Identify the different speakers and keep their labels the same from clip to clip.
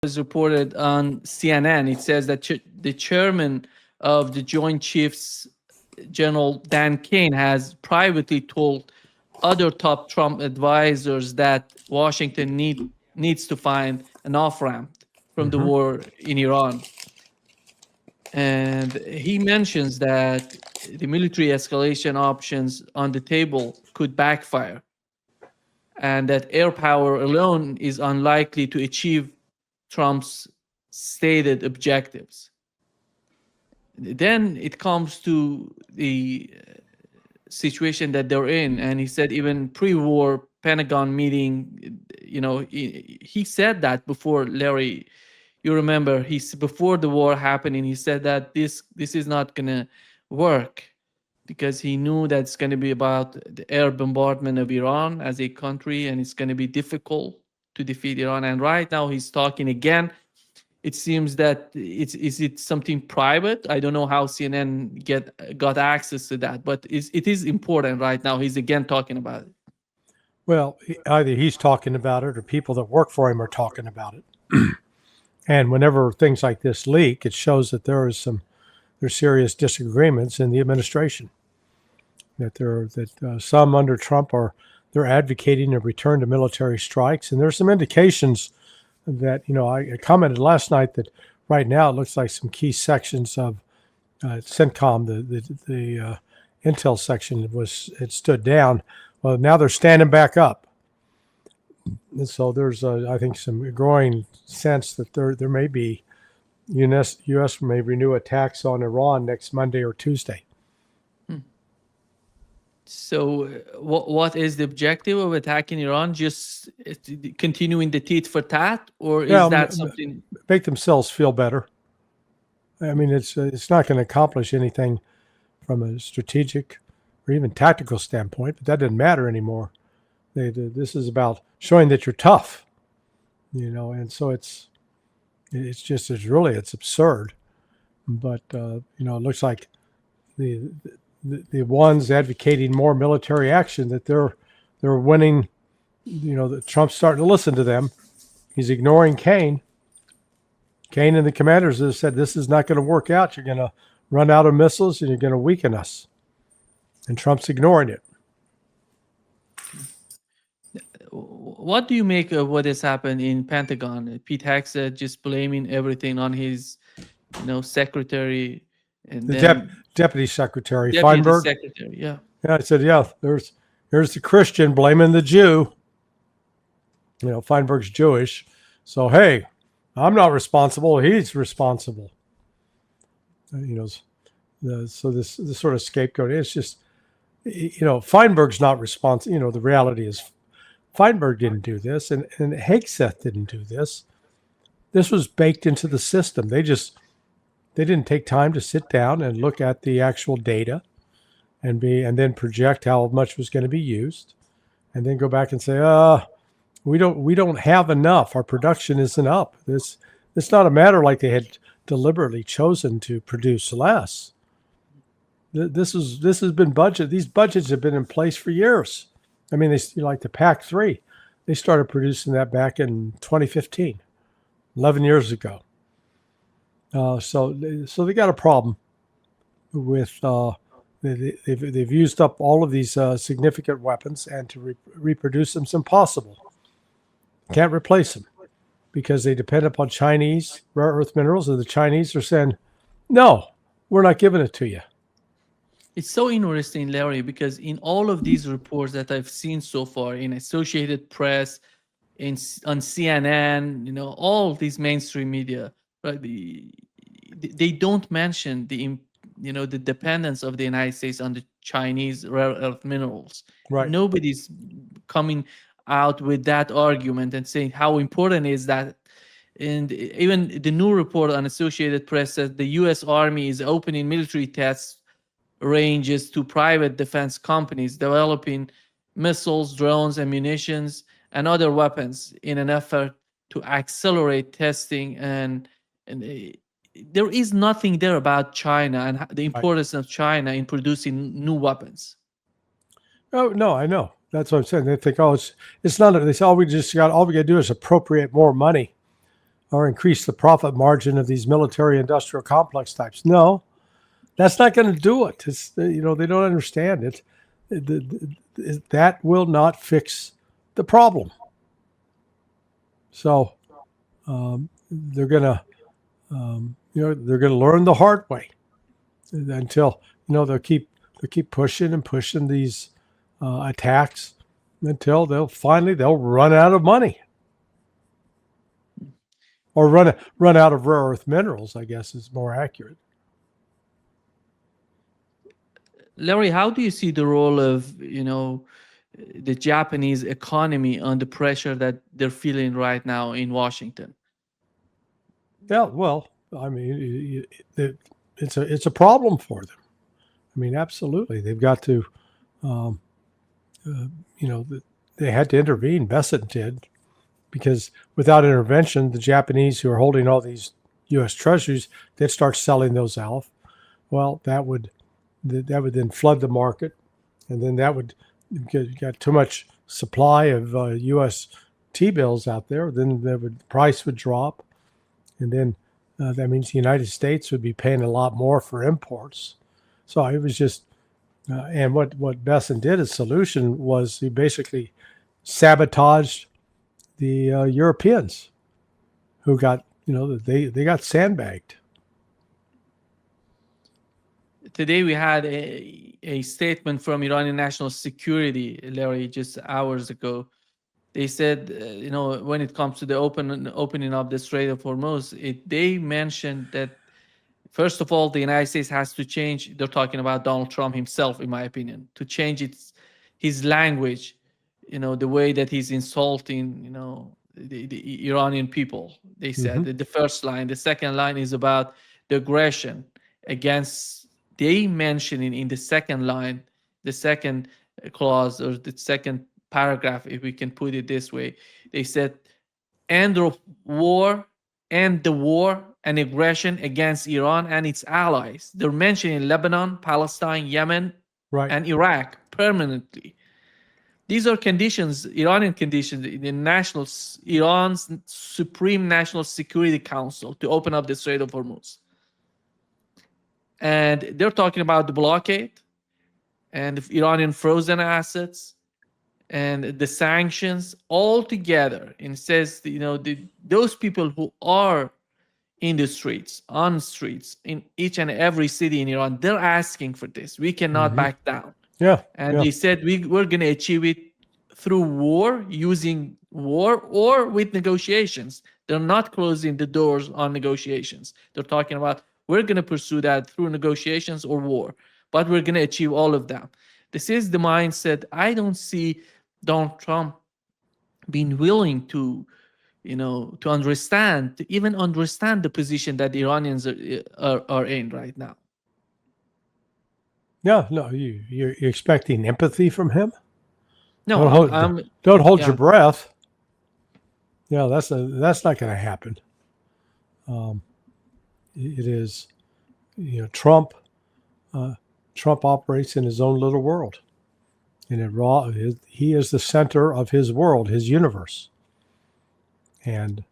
Speaker 1: was reported on CNN. It says that the chairman of the Joint Chiefs, General Dan Kane, has privately told other top Trump advisors that Washington needs to find an off-ramp from the war in Iran. And he mentions that the military escalation options on the table could backfire, and that air power alone is unlikely to achieve Trump's stated objectives. Then it comes to the situation that they're in, and he said even pre-war Pentagon meeting, he said that before, Larry. You remember, before the war happening, he said that this is not gonna work because he knew that it's going to be about the air bombardment of Iran as a country, and it's going to be difficult to defeat Iran. And right now he's talking again. It seems that is it something private? I don't know how CNN got access to that, but it is important right now. He's again talking about it.
Speaker 2: Well, either he's talking about it or people that work for him are talking about it. And whenever things like this leak, it shows that there's serious disagreements in the administration. That some under Trump they're advocating a return to military strikes, and there's some indications that I commented last night that right now it looks like some key sections of CENTCOM, the intel section, it stood down. Well, now they're standing back up. And so there's, I think, some growing sense that there may be U.S. may renew attacks on Iran next Monday or Tuesday.
Speaker 1: So what is the objective of attacking Iran? Just continuing the tit for tat, or is that something?
Speaker 2: Make themselves feel better. I mean, it's not going to accomplish anything from a strategic or even tactical standpoint, but that doesn't matter anymore. This is about showing that you're tough, and so it's absurd. But it looks like the ones advocating more military action, that they're winning. That Trump's starting to listen to them. He's ignoring Kane. Kane and the commanders have said this is not going to work out. You're going to run out of missiles and you're going to weaken us. And Trump's ignoring it.
Speaker 1: What do you make of what has happened in Pentagon? Pete Hegseth just blaming everything on his, secretary, and
Speaker 2: the deputy secretary Feinberg.
Speaker 1: Yeah.
Speaker 2: Yeah, I said, here's the Christian blaming the Jew. Feinberg's Jewish, so hey, I'm not responsible. He's responsible. So this sort of scapegoat. It's just, Feinberg's not responsible. The reality is, Feinberg didn't do this, and Hegseth didn't do this. This was baked into the system. They didn't take time to sit down and look at the actual data, and then project how much was going to be used, and then go back and say, we don't have enough. Our production isn't up. It's not a matter like they had deliberately chosen to produce less. This has been budget. These budgets have been in place for years. I mean, like the Pact 3, they started producing that back in 2015, 11 years ago. So they got a problem with they've used up all of these significant weapons, and to reproduce them is impossible. Can't replace them because they depend upon Chinese rare earth minerals, and the Chinese are saying, no, we're not giving it to you.
Speaker 1: It's so interesting, Larry, because in all of these reports that I've seen so far in Associated Press, on CNN, all these mainstream media, right? They don't mention the dependence of the United States on the Chinese rare earth minerals.
Speaker 2: Right.
Speaker 1: Nobody's coming out with that argument and saying how important is that. And even the new report on Associated Press says the U.S. Army is opening military test ranges to private defense companies developing missiles, drones, ammunitions, and other weapons in an effort to accelerate testing. And there is nothing there about China and the importance of China in producing new weapons.
Speaker 2: Oh no, I know. That's what I'm saying. They think, it's not. They say all we got to do is appropriate more money or increase the profit margin of these military industrial complex types. No, that's not going to do it. It's, they don't understand it. That will not fix the problem. So they're going to, they're going to learn the hard way until they'll keep pushing and pushing these attacks until they'll run out of money, or run out of rare earth minerals, I guess is more accurate.
Speaker 1: Larry, how do you see the role of the Japanese economy under pressure that they're feeling right now in Washington?
Speaker 2: Yeah, well, I mean, it's a problem for them. I mean, absolutely, they've got to, they had to intervene. Besant did, because without intervention, the Japanese who are holding all these U.S. treasuries, they'd start selling those out. Well, that would then flood the market, and then that would got too much supply of U.S. T-bills out there. Then the price would drop, and then that means the United States would be paying a lot more for imports. So it was just, and what Besant did as solution was he basically sabotaged the Europeans, who got they got sandbagged.
Speaker 1: Today we had a statement from Iranian National Security, Larry, just hours ago. They said, when it comes to the opening of the Strait of Hormuz, they mentioned that, first of all, the United States has to change. They're talking about Donald Trump himself, in my opinion, to change his language, the way that he's insulting, the Iranian people. They said the first line. The second line is about the aggression against. They mention in the second line, the second clause, or the second paragraph, if we can put it this way. They said, end of war, end the war and aggression against Iran and its allies. They're mentioning Lebanon, Palestine, Yemen,
Speaker 2: Right.
Speaker 1: and Iraq permanently. These are conditions, Iranian conditions, in Iran's Supreme National Security Council to open up the Strait of Hormuz. And they're talking about the blockade and the Iranian frozen assets and the sanctions all together. And it says, those people who are in the streets, on streets, in each and every city in Iran, they're asking for this. We cannot back down.
Speaker 2: Yeah.
Speaker 1: And they said, we're going to achieve it through war, using war, or with negotiations. They're not closing the doors on negotiations. They're talking about, we're going to pursue that through negotiations or war, but we're going to achieve all of them. This is the mindset. I don't see Donald Trump being willing to, to understand, to even understand the position that the Iranians are in right now.
Speaker 2: Yeah, no, you're expecting empathy from him?
Speaker 1: No,
Speaker 2: don't hold your breath. Yeah, that's not going to happen. It is, Trump operates in his own little world, and he is the center of his world, his universe, and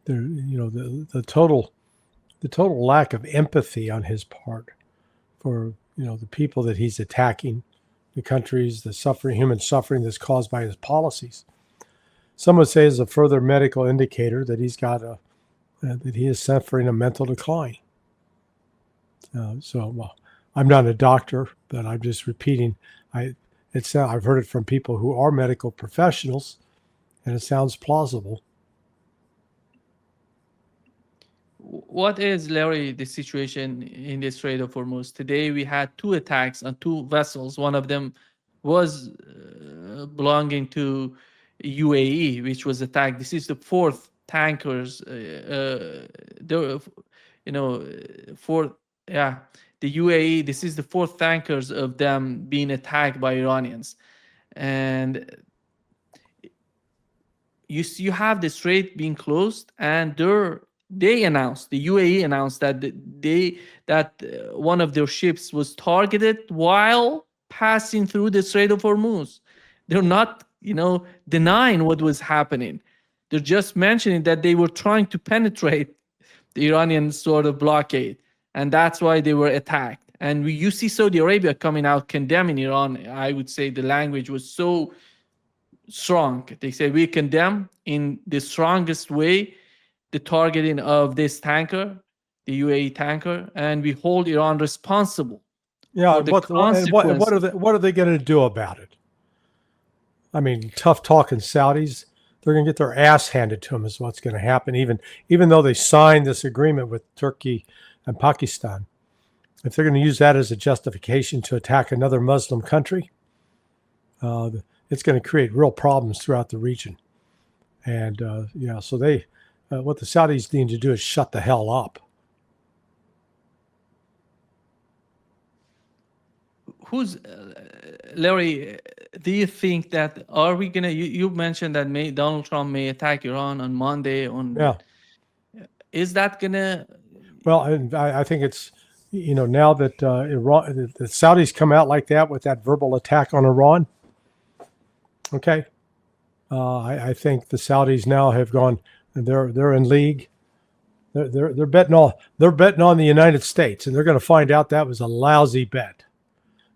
Speaker 2: the total lack of empathy on his part for the people that he's attacking, the countries, the human suffering that's caused by his policies. Some would say is a further medical indicator that that he is suffering a mental decline. I'm not a doctor, but I'm just repeating. I've heard it from people who are medical professionals, and it sounds plausible.
Speaker 1: What is, Larry, the situation in the Strait of Hormuz? Today we had 2 attacks on 2 vessels. One of them was belonging to UAE, which was attacked. This is the 4th tankers. The UAE. This is the 4th tankers of them being attacked by Iranians, and you have the strait being closed, and the UAE announced that one of their ships was targeted while passing through the Strait of Hormuz. They're not, denying what was happening. They're just mentioning that they were trying to penetrate the Iranian sort of blockade, and that's why they were attacked. And you see Saudi Arabia coming out condemning Iran. I would say the language was so strong. They say we condemn in the strongest way the targeting of this tanker, the UAE tanker, and we hold Iran responsible
Speaker 2: Yeah,
Speaker 1: for
Speaker 2: and
Speaker 1: the
Speaker 2: what
Speaker 1: consequences.
Speaker 2: are they going to do about it? I mean, tough talking Saudis. They're going to get their ass handed to them is what's going to happen. Even though they signed this agreement with Turkey and Pakistan, if they're going to use that as a justification to attack another Muslim country, it's going to create real problems throughout the region. And so what the Saudis need to do is shut the hell up.
Speaker 1: Who's Larry? Do you think that are we gonna? You mentioned that Donald Trump may attack Iran on Monday.
Speaker 2: Yeah.
Speaker 1: Is that gonna?
Speaker 2: Well, and I think it's now that Iran, the Saudis come out like that with that verbal attack on Iran. Okay, I think the Saudis now have gone. They're in league. They're betting on the United States, and they're going to find out that was a lousy bet.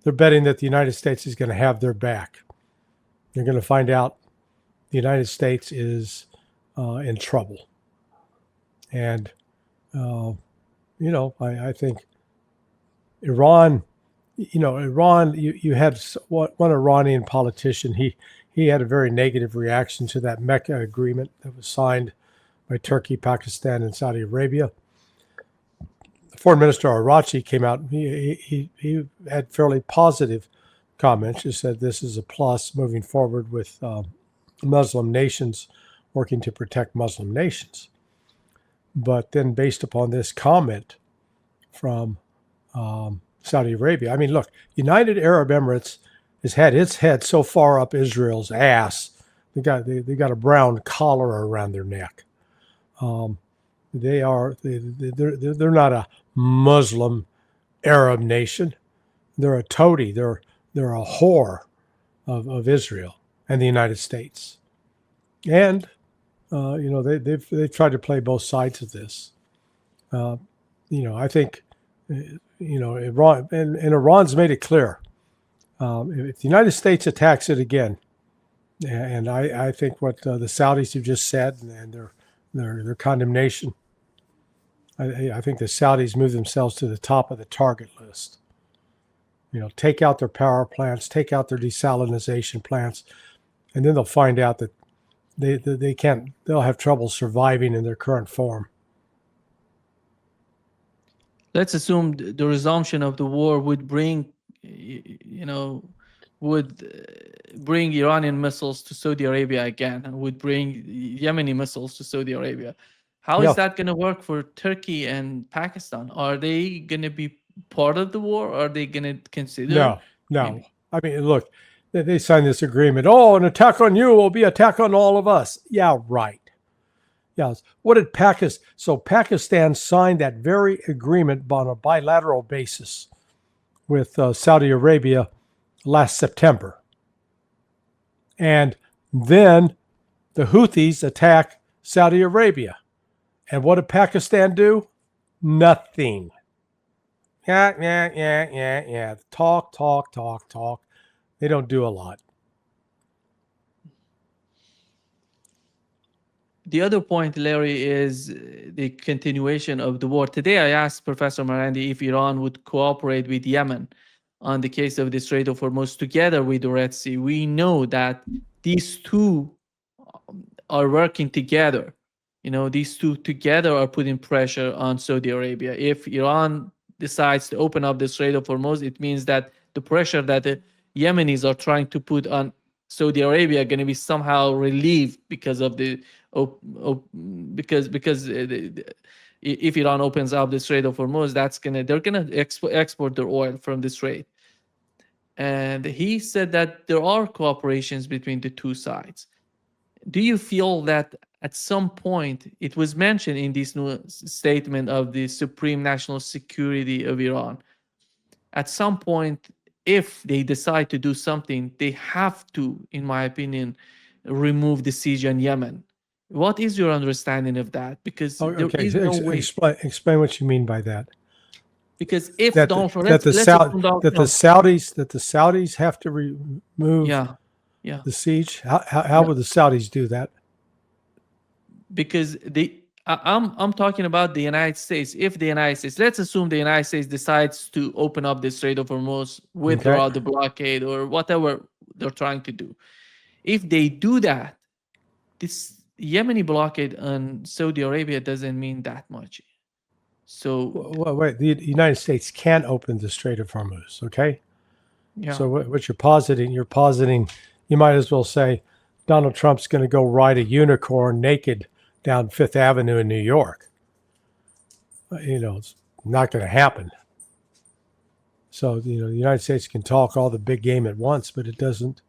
Speaker 2: They're betting that the United States is going to have their back. They're going to find out the United States is in trouble, and I think Iran. Iran. You had one Iranian politician. He had a very negative reaction to that Mecca agreement that was signed by Turkey, Pakistan, and Saudi Arabia. Foreign Minister Arachi came out. He had fairly positive comments. He said this is a plus moving forward with Muslim nations working to protect Muslim nations. But then, based upon this comment from Saudi Arabia, I mean, look, United Arab Emirates has had its head so far up Israel's ass. They got a brown collar around their neck. They're not a Muslim Arab nation. They're a toady. They're a whore of Israel and the United States. And they've tried to play both sides of this. I think Iran and Iran's made it clear. If the United States attacks it again, and I think what the Saudis have just said and their condemnation, I think the Saudis move themselves to the top of the target list. Take out their power plants, take out their desalination plants, and then they'll find out that they can't. They'll have trouble surviving in their current form.
Speaker 1: Let's assume the resumption of the war would bring, bring Iranian missiles to Saudi Arabia again, and would bring Yemeni missiles to Saudi Arabia. How is that going to work for Turkey and Pakistan? Are they going to be part of the war? Or are they going to consider?
Speaker 2: No. I mean, look, they signed this agreement. Oh, an attack on you will be an attack on all of us. Yeah, right. Yes. What did Pakistan? So Pakistan signed that very agreement on a bilateral basis with Saudi Arabia last September. And then the Houthis attack Saudi Arabia. And what did Pakistan do? Nothing. Yeah. Talk. They don't do a lot.
Speaker 1: The other point, Larry, is the continuation of the war. Today, I asked Professor Marandi if Iran would cooperate with Yemen on the case of the Strait of Hormuz together with the Red Sea. We know that these two are working together. These two together are putting pressure on Saudi Arabia. If Iran decides to open up the Strait of Hormuz, it means that the pressure that the Yemenis are trying to put on Saudi Arabia are going to be somehow relieved because of the if Iran opens up the Strait of Hormuz, they're gonna export their oil from the strait. And he said that there are cooperations between the two sides. Do you feel that at some point it was mentioned in this new statement of the Supreme National Security of Iran? At some point, if they decide to do something, they have to, in my opinion, remove the siege on Yemen. What is your understanding of that? Because
Speaker 2: Oh,
Speaker 1: there
Speaker 2: okay.
Speaker 1: is no way.
Speaker 2: Explain what you mean by that.
Speaker 1: Because if
Speaker 2: That
Speaker 1: Donald Trump,
Speaker 2: that
Speaker 1: let's assume Donald Trump,
Speaker 2: That the Saudis have to remove
Speaker 1: yeah, yeah,
Speaker 2: the siege. How
Speaker 1: yeah.
Speaker 2: would the Saudis do that?
Speaker 1: Because I'm talking about the United States. If the United States, let's assume the United States decides to open up the Strait of Hormuz,
Speaker 2: Okay.
Speaker 1: withdraw the blockade, or whatever they're trying to do. If they do that, this Yemeni blockade on Saudi Arabia doesn't mean that much. So
Speaker 2: Well, wait. The United States can't open the Strait of Hormuz. Okay.
Speaker 1: yeah,
Speaker 2: So what you're positing, you might as well say Donald Trump's going to go ride a unicorn naked down Fifth Avenue in New York. It's not going to happen. So the United States can talk all the big game at once, but it doesn't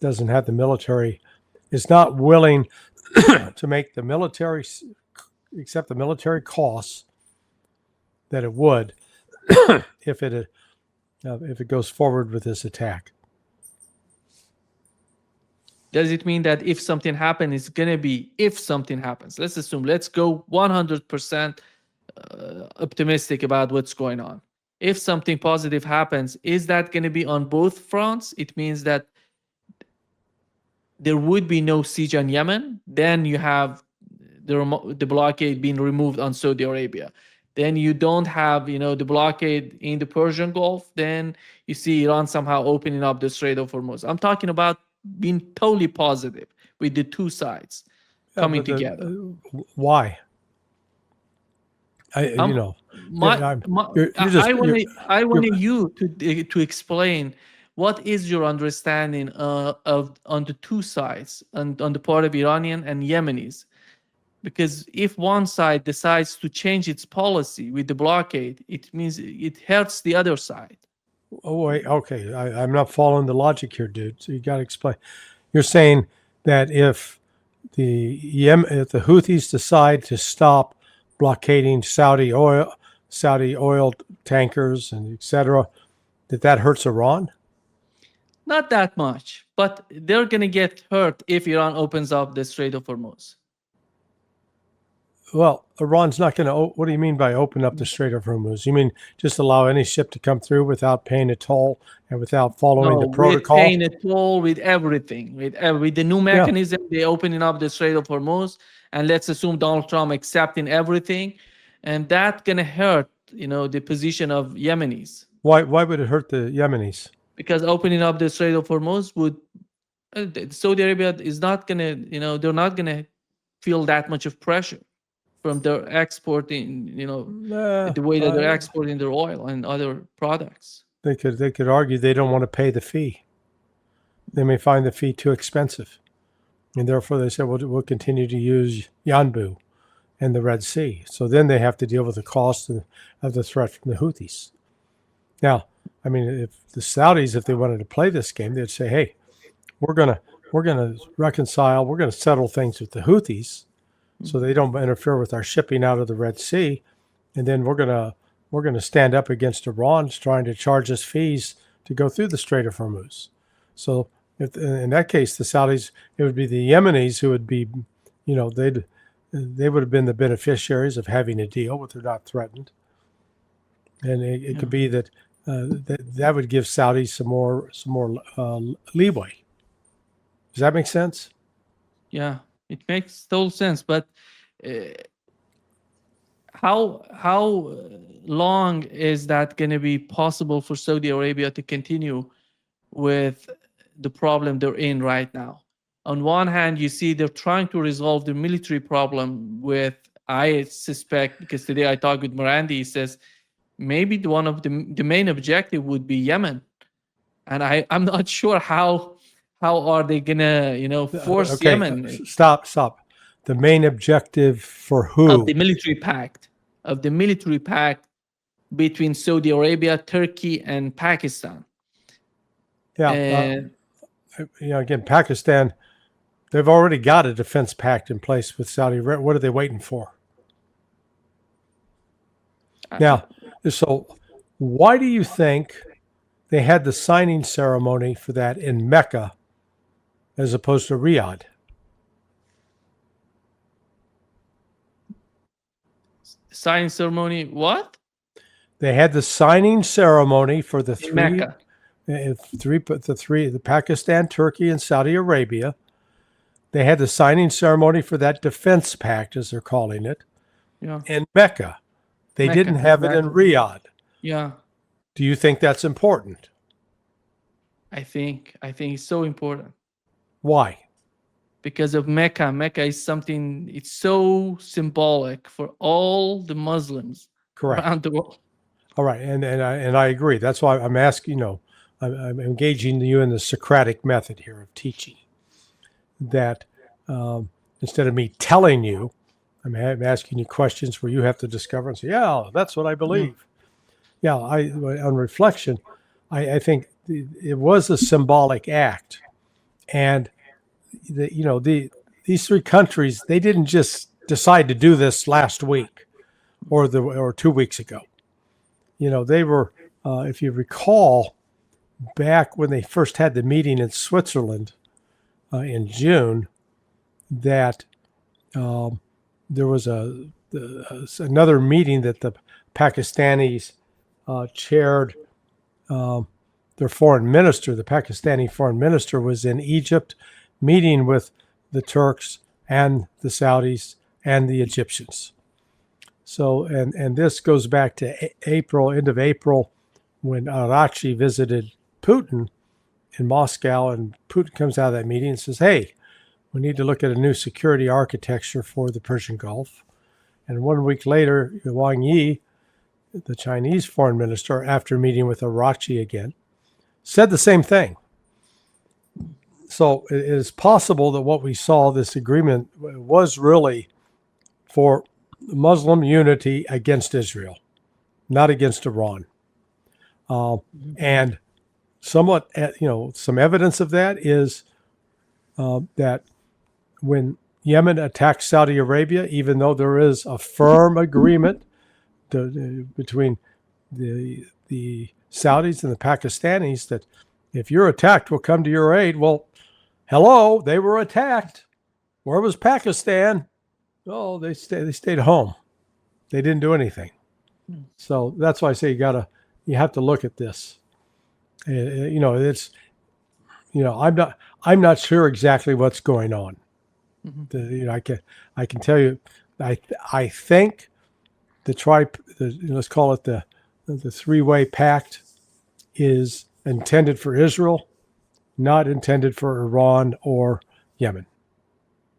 Speaker 2: have the military. It's not willing to make the military accept the military costs that it would if it goes forward with this attack.
Speaker 1: does it mean that if something happens, it's gonna be if something happens? Let's assume. Let's go 100% optimistic about what's going on. If something positive happens, is that going to be on both fronts? It means that there would be no siege on Yemen. Then you have the blockade being removed on Saudi Arabia. Then you don't have, the blockade in the Persian Gulf. Then you see Iran somehow opening up the Strait of Hormuz. I'm talking about being totally positive with the two sides coming together.
Speaker 2: Why?
Speaker 1: Um, I want you to explain what is your understanding of on the two sides and on the part of Iranian and Yemenis, because if one side decides to change its policy with the blockade, it means it hurts the other side.
Speaker 2: Oh wait, okay. I'm not following the logic here, dude. So you got to explain. You're saying that if if the Houthis decide to stop blockading Saudi oil tankers and etc., that hurts Iran?
Speaker 1: Not that much, but they're gonna get hurt if Iran opens up the Strait of Hormuz.
Speaker 2: Well, Iran's not going to. What do you mean by open up the Strait of Hormuz? You mean just allow any ship to come through without paying a toll and without following the protocol?
Speaker 1: With paying a toll, with everything, with the new mechanism, they opening up the Strait of Hormuz, and let's assume Donald Trump accepting everything, and that gonna hurt, the position of Yemenis.
Speaker 2: Why would it hurt the Yemenis?
Speaker 1: Because opening up the Strait of Hormuz would, Saudi Arabia is not gonna, they're not gonna feel that much of pressure from their exporting, the way that they're exporting their oil and other products.
Speaker 2: They could argue they don't want to pay the fee. They may find the fee too expensive, and therefore they said, we'll continue to use Yanbu and the Red Sea. So then they have to deal with the cost of the threat from the Houthis. Now, I mean, if the Saudis, if they wanted to play this game, they'd say, "Hey, we're gonna reconcile, we're gonna settle things with the Houthis, so they don't interfere with our shipping out of the Red Sea, and then we're gonna stand up against Iran trying to charge us fees to go through the Strait of Hormuz." So, if in that case, the Saudis, it would be the Yemenis who would be, they would have been the beneficiaries of having a deal, but they're not threatened, and it could be that. That would give Saudis some more leeway. Does that make sense?
Speaker 1: Yeah, it makes total sense. But how long is that going to be possible for Saudi Arabia to continue with the problem they're in right now? On one hand, you see they're trying to resolve the military problem with, I suspect, because today I talked with Morandi, he says maybe one of the main objective would be Yemen, and I'm not sure how are they gonna force Yemen.
Speaker 2: Stop. The main objective for who?
Speaker 1: Of the military pact between Saudi Arabia, Turkey, and Pakistan.
Speaker 2: Yeah, again, Pakistan, they've already got a defense pact in place with Saudi Arabia. What are they waiting for? Now, so why do you think they had the signing ceremony for that in Mecca as opposed to Riyadh?
Speaker 1: Signing ceremony. What?
Speaker 2: They had the signing ceremony for the
Speaker 1: In Mecca.
Speaker 2: the Pakistan, Turkey, and Saudi Arabia. They had the signing ceremony for that defense pact, as they're calling it,
Speaker 1: Yeah.
Speaker 2: in Mecca. They
Speaker 1: Mecca,
Speaker 2: didn't have it in
Speaker 1: exactly.
Speaker 2: Riyadh.
Speaker 1: Yeah.
Speaker 2: Do you think that's important?
Speaker 1: I think it's so important
Speaker 2: Why?
Speaker 1: because of Mecca. Mecca is something. It's so symbolic for all the Muslims
Speaker 2: Correct.
Speaker 1: around the world.
Speaker 2: All right, and I agree. That's why I'm asking. I'm engaging you in the Socratic method here of teaching. That instead of me telling you, I'm asking you questions where you have to discover and say, "Yeah, that's what I believe." Yeah, on reflection, I think it was a symbolic act, and these three countries, they didn't just decide to do this last week or 2 weeks ago. They were, if you recall, back when they first had the meeting in Switzerland in June, that there was another meeting that the Pakistanis chaired. Their foreign minister, the Pakistani foreign minister, was in Egypt meeting with the Turks and the Saudis and the Egyptians. So, and this goes back to April, end of April, when Arachi visited Putin in Moscow, and Putin comes out of that meeting and says, "Hey, we need to look at a new security architecture for the Persian Gulf." And 1 week later, Wang Yi, the Chinese foreign minister, after meeting with Arachi again, said the same thing. So it is possible that what we saw, this agreement, was really for Muslim unity against Israel, not against Iran. And somewhat, some evidence of that is that when Yemen attacked Saudi Arabia, even though there is a firm agreement between the Saudis and the Pakistanis that if you're attacked, we'll come to your aid. Well, hello, they were attacked. Where was Pakistan? Oh, they stayed home. They didn't do anything. So that's why I say you have to look at this. I'm not sure exactly what's going on. I can tell you, I think let's call it the three-way pact is intended for Israel, not intended for Iran or Yemen.